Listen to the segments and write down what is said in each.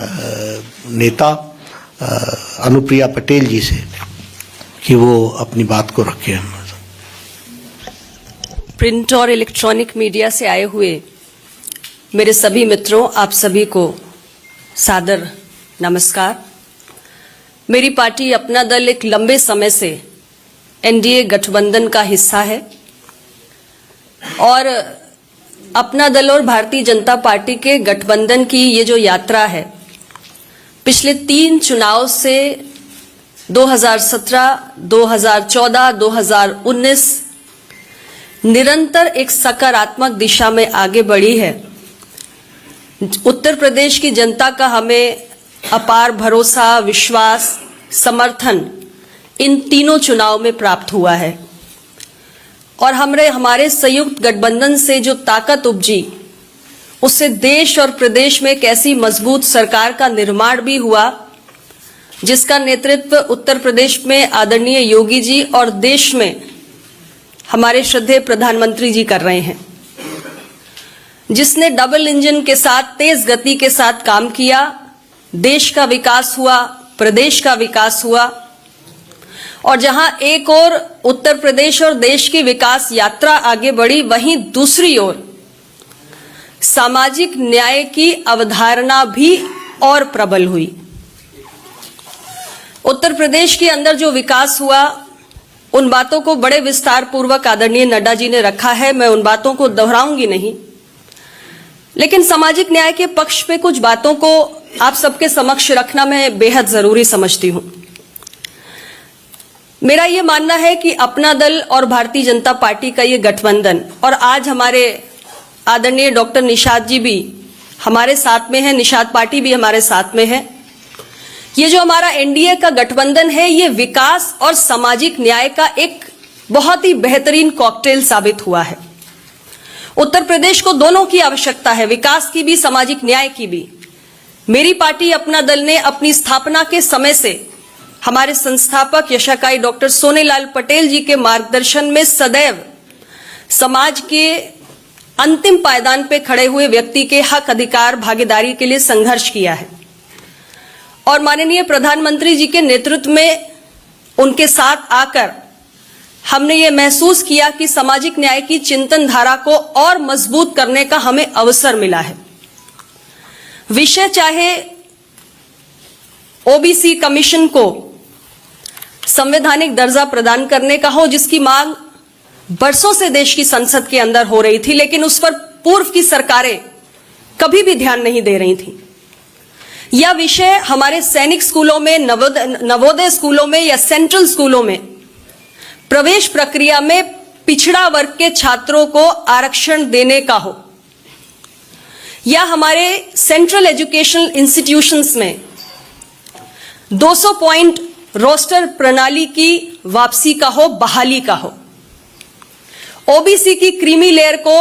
नेता अनुप्रिया पटेल जी से कि वो अपनी बात को रखें। प्रिंट और इलेक्ट्रॉनिक मीडिया से आए हुए मेरे सभी मित्रों, आप सभी को सादर नमस्कार। मेरी पार्टी अपना दल एक लंबे समय से एनडीए गठबंधन का हिस्सा है और अपना दल और भारतीय जनता पार्टी के गठबंधन की ये जो यात्रा है, पिछले 3 चुनाव से 2017, 2014, 2019 निरंतर एक सकारात्मक दिशा में आगे बढ़ी है। उत्तर प्रदेश की जनता का हमें अपार भरोसा, विश्वास, समर्थन इन तीनों चुनाव में प्राप्त हुआ है और हमारे संयुक्त गठबंधन से जो ताकत उपजी, उससे देश और प्रदेश में एक ऐसी मजबूत सरकार का निर्माण भी हुआ जिसका नेतृत्व उत्तर प्रदेश में आदरणीय योगी जी और देश में हमारे श्रद्धेय प्रधानमंत्री जी कर रहे हैं, जिसने डबल इंजन के साथ तेज गति के साथ काम किया। देश का विकास हुआ, प्रदेश का विकास हुआ और जहां एक ओर उत्तर प्रदेश और देश की विकास यात्रा आगे बढ़ी, वहीं दूसरी ओर सामाजिक न्याय की अवधारणा भी और प्रबल हुई। उत्तर प्रदेश के अंदर जो विकास हुआ, उन बातों को बड़े विस्तार पूर्वक आदरणीय नड्डा जी ने रखा है, मैं उन बातों को दोहराऊंगी नहीं, लेकिन सामाजिक न्याय के पक्ष पे कुछ बातों को आप सबके समक्ष रखना मैं बेहद जरूरी समझती हूं। मेरा ये मानना है कि अपना दल और भारतीय जनता पार्टी का ये गठबंधन, और आज हमारे आदरणीय डॉक्टर निषाद जी भी हमारे साथ में है, निषाद पार्टी भी हमारे साथ में है, ये जो हमारा एनडीए का गठबंधन है, ये विकास और सामाजिक न्याय का एक बहुत ही बेहतरीन कॉकटेल साबित हुआ है। उत्तर प्रदेश को दोनों की आवश्यकता है, विकास की भी, सामाजिक न्याय की भी। मेरी पार्टी अपना दल ने अपनी स्थापना के समय से हमारे संस्थापक यशाकाई डॉक्टर सोनेलाल पटेल जी के मार्गदर्शन में सदैव समाज के अंतिम पायदान पे खड़े हुए व्यक्ति के हक, अधिकार, भागीदारी के लिए संघर्ष किया है और माननीय प्रधानमंत्री जी के नेतृत्व में उनके साथ आकर हमने ये महसूस किया कि सामाजिक न्याय की चिंतन धारा को और मजबूत करने का हमें अवसर मिला है। विषय चाहे ओबीसी कमीशन को संवैधानिक दर्जा प्रदान करने का हो, जिसकी मांग बरसों से देश की संसद के अंदर हो रही थी, लेकिन उस पर पूर्व की सरकारें कभी भी ध्यान नहीं दे रही थी, या विषय हमारे सैनिक स्कूलों में, नवोदय स्कूलों में या सेंट्रल स्कूलों में प्रवेश प्रक्रिया में पिछड़ा वर्ग के छात्रों को आरक्षण देने का हो, या हमारे सेंट्रल एजुकेशनल इंस्टीट्यूशंस में 200 पॉइंट रोस्टर प्रणाली की वापसी का हो, बहाली का हो, ओबीसी की क्रीमी लेयर को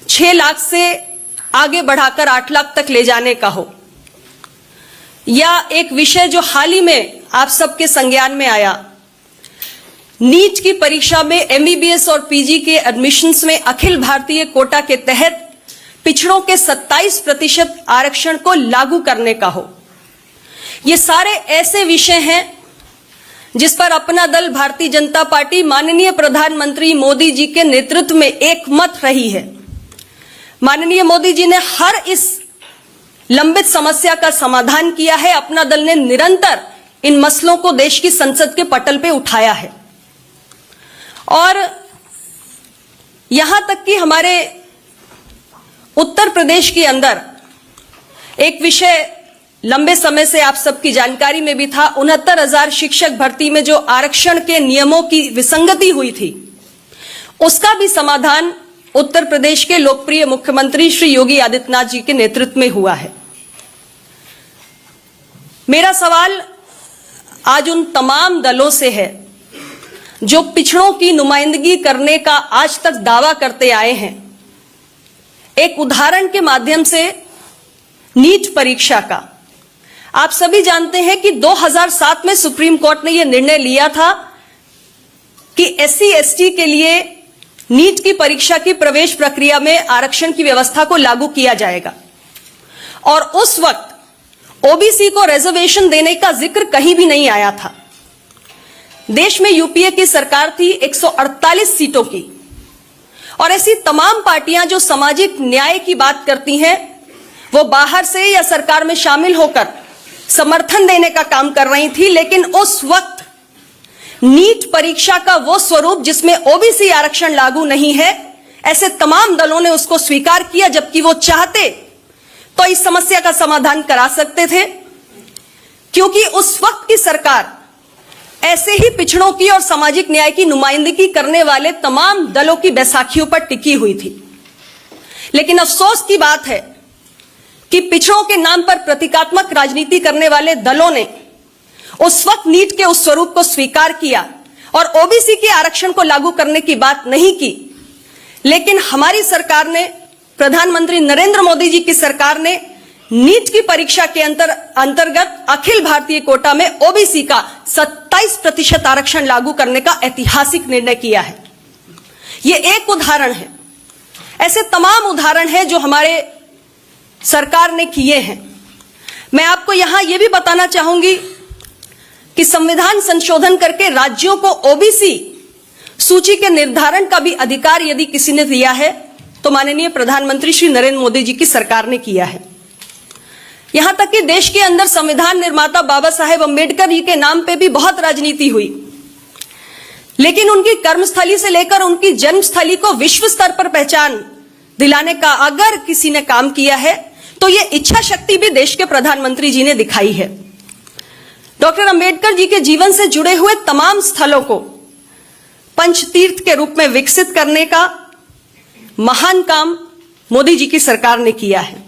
6 लाख से आगे बढ़ाकर 8 लाख तक ले जाने का हो, या एक विषय जो हाल ही में आप सबके संज्ञान में आया, नीट की परीक्षा में एमबीबीएस और पीजी के एडमिशंस में अखिल भारतीय कोटा के तहत पिछड़ों के 27% आरक्षण को लागू करने का हो। ये सारे ऐसे विषय हैं जिस पर अपना दल भारतीय जनता पार्टी माननीय प्रधानमंत्री मोदी जी के नेतृत्व में एकमत रही है। माननीय मोदी जी ने हर इस लंबित समस्या का समाधान किया है। अपना दल ने निरंतर इन मसलों को देश की संसद के पटल पे उठाया है और यहां तक कि हमारे उत्तर प्रदेश के अंदर एक विषय लंबे समय से आप सबकी जानकारी में भी था, 69,000 शिक्षक भर्ती में जो आरक्षण के नियमों की विसंगति हुई थी, उसका भी समाधान उत्तर प्रदेश के लोकप्रिय मुख्यमंत्री श्री योगी आदित्यनाथ जी के नेतृत्व में हुआ है। मेरा सवाल आज उन तमाम दलों से है जो पिछड़ों की नुमाइंदगी करने का आज तक दावा करते आए हैं। एक उदाहरण के माध्यम से नीट परीक्षा का, आप सभी जानते हैं कि 2007 में सुप्रीम कोर्ट ने यह निर्णय लिया था कि एससी एसटी के लिए नीट की परीक्षा की प्रवेश प्रक्रिया में आरक्षण की व्यवस्था को लागू किया जाएगा और उस वक्त ओबीसी को रिजर्वेशन देने का जिक्र कहीं भी नहीं आया था। देश में यूपीए की सरकार थी 148 सीटों की, और ऐसी तमाम पार्टियां जो सामाजिक न्याय की बात करती हैं, वो बाहर से या सरकार में शामिल होकर समर्थन देने का काम कर रही थी। लेकिन उस वक्त नीट परीक्षा का वो स्वरूप जिसमें ओबीसी आरक्षण लागू नहीं है, ऐसे तमाम दलों ने उसको स्वीकार किया, जबकि वो चाहते तो इस समस्या का समाधान करा सकते थे, क्योंकि उस वक्त की सरकार ऐसे ही पिछड़ों की और सामाजिक न्याय की नुमाइंदगी करने वाले तमाम दलों की बैसाखियों पर टिकी हुई थी। लेकिन अफसोस की बात है कि पिछड़ों के नाम पर प्रतीकात्मक राजनीति करने वाले दलों ने उस वक्त नीट के उस स्वरूप को स्वीकार किया और ओबीसी के आरक्षण को लागू करने की बात नहीं की। लेकिन हमारी सरकार ने, प्रधानमंत्री नरेंद्र मोदी जी की सरकार ने नीट की परीक्षा के अंतर्गत अखिल भारतीय कोटा में ओबीसी का 27% आरक्षण लागू करने का ऐतिहासिक निर्णय किया है। यह एक उदाहरण है, ऐसे तमाम उदाहरण हैं जो हमारे सरकार ने किए हैं। मैं आपको यहां यह भी बताना चाहूंगी कि संविधान संशोधन करके राज्यों को ओबीसी सूची के निर्धारण का भी अधिकार यदि किसी ने दिया है तो माननीय प्रधानमंत्री श्री नरेंद्र मोदी जी की सरकार ने किया है। यहां तक कि देश के अंदर संविधान निर्माता बाबा साहेब अंबेडकर जी के नाम पे भी बहुत राजनीति हुई, लेकिन उनकी कर्मस्थली से लेकर उनकी जन्मस्थली को विश्व स्तर पर पहचान दिलाने का अगर किसी ने काम किया है तो यह इच्छा शक्ति भी देश के प्रधानमंत्री जी ने दिखाई है। डॉक्टर अंबेडकर जी के जीवन से जुड़े हुए तमाम स्थलों को पंचतीर्थ के रूप में विकसित करने का महान काम मोदी जी की सरकार ने किया है।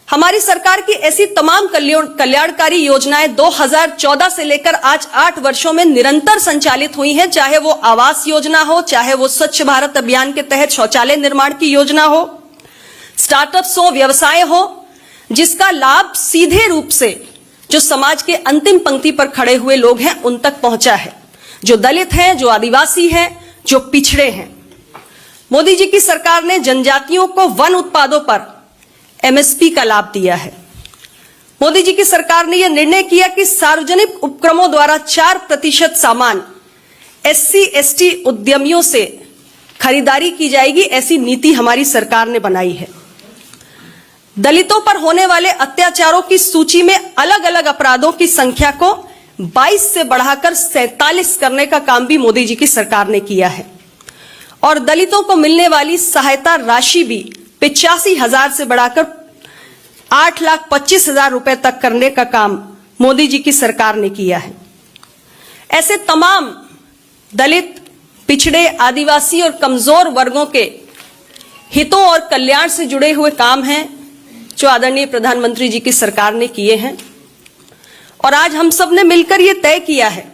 हमारी सरकार की ऐसी तमाम कल्याणकारी योजनाएं 2014 से लेकर आज 8 वर्षों में निरंतर संचालित हुई हैं, चाहे वो आवास योजना हो, चाहे वो स्वच्छ भारत अभियान के तहत शौचालय निर्माण की योजना हो, स्टार्टअप्स हो, व्यवसाय हो, जिसका लाभ सीधे रूप से जो समाज के अंतिम पंक्ति पर खड़े हुए लोग हैं उन तक पहुंचा है, जो दलित हैं, जो आदिवासी हैं, जो पिछड़े हैं। मोदी जी की सरकार ने जनजातियों को वन उत्पादों पर एमएसपी का लाभ दिया है। मोदी जी की सरकार ने यह निर्णय किया कि सार्वजनिक उपक्रमों द्वारा 4% सामान SC/ST उद्यमियों से खरीदारी की जाएगी, ऐसी नीति हमारी सरकार ने बनाई है। दलितों पर होने वाले अत्याचारों की सूची में अलग अलग अपराधों की संख्या को 22 से बढ़ाकर 47 करने का काम भी मोदी जी की सरकार ने किया है, और दलितों को मिलने वाली सहायता राशि भी 85,000 से बढ़ाकर 8,25,000 रुपए तक करने का काम मोदी जी की सरकार ने किया है। ऐसे तमाम दलित, पिछड़े, आदिवासी और कमजोर वर्गों के हितों और कल्याण से जुड़े हुए काम हैं जो आदरणीय प्रधानमंत्री जी की सरकार ने किए हैं। और आज हम सब ने मिलकर यह तय किया है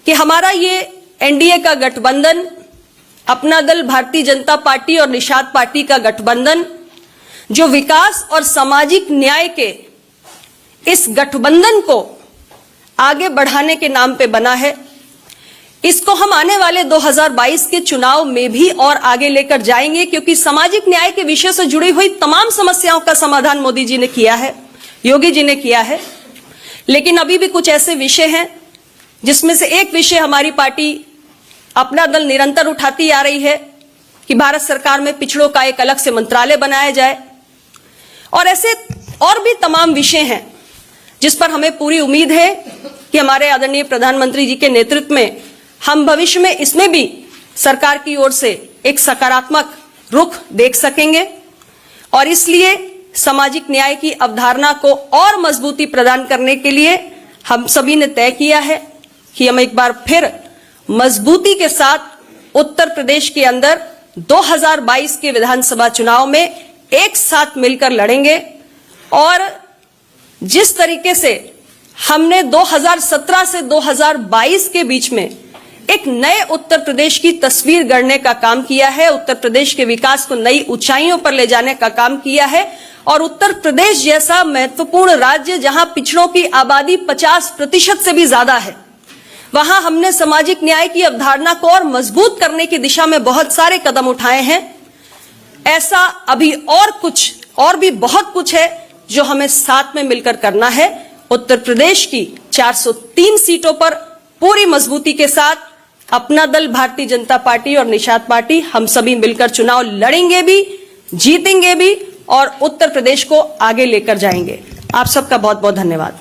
कि हमारा ये एनडीए का गठबंधन, अपना दल, भारतीय जनता पार्टी और निषाद पार्टी का गठबंधन, जो विकास और सामाजिक न्याय के इस गठबंधन को आगे बढ़ाने के नाम पे बना है, इसको हम आने वाले 2022 के चुनाव में भी और आगे लेकर जाएंगे, क्योंकि सामाजिक न्याय के विषय से जुड़ी हुई तमाम समस्याओं का समाधान मोदी जी ने किया है, योगी जी ने किया है। लेकिन अभी भी कुछ ऐसे विषय हैं जिसमें से एक विषय हमारी पार्टी, अपना दल निरंतर उठाती आ रही है कि भारत सरकार में पिछड़ों का एक अलग से मंत्रालय बनाया जाए, और ऐसे और भी तमाम विषय हैं जिस पर हमें पूरी उम्मीद है कि हमारे आदरणीय प्रधानमंत्री जी के नेतृत्व में हम भविष्य में इसमें भी सरकार की ओर से एक सकारात्मक रुख देख सकेंगे। और इसलिए सामाजिक न्याय की अवधारणा को और मजबूती प्रदान करने के लिए हम सभी ने तय किया है कि हम एक बार फिर मजबूती के साथ उत्तर प्रदेश के अंदर 2022 के विधानसभा चुनाव में एक साथ मिलकर लड़ेंगे। और जिस तरीके से हमने 2017 से 2022 के बीच में एक नए उत्तर प्रदेश की तस्वीर गढ़ने का काम किया है, उत्तर प्रदेश के विकास को नई ऊंचाइयों पर ले जाने का काम किया है, और उत्तर प्रदेश जैसा महत्वपूर्ण राज्य जहां पिछड़ों की आबादी 50% से भी ज्यादा है, वहां हमने सामाजिक न्याय की अवधारणा को और मजबूत करने की दिशा में बहुत सारे कदम उठाए हैं। ऐसा अभी और भी बहुत कुछ है जो हमें साथ में मिलकर करना है। उत्तर प्रदेश की 403 सीटों पर पूरी मजबूती के साथ अपना दल भारतीय जनता पार्टी और निषाद पार्टी हम सभी मिलकर चुनाव लड़ेंगे भी, जीतेंगे भी और उत्तर प्रदेश को आगे लेकर जाएंगे। आप सबका बहुत बहुत धन्यवाद।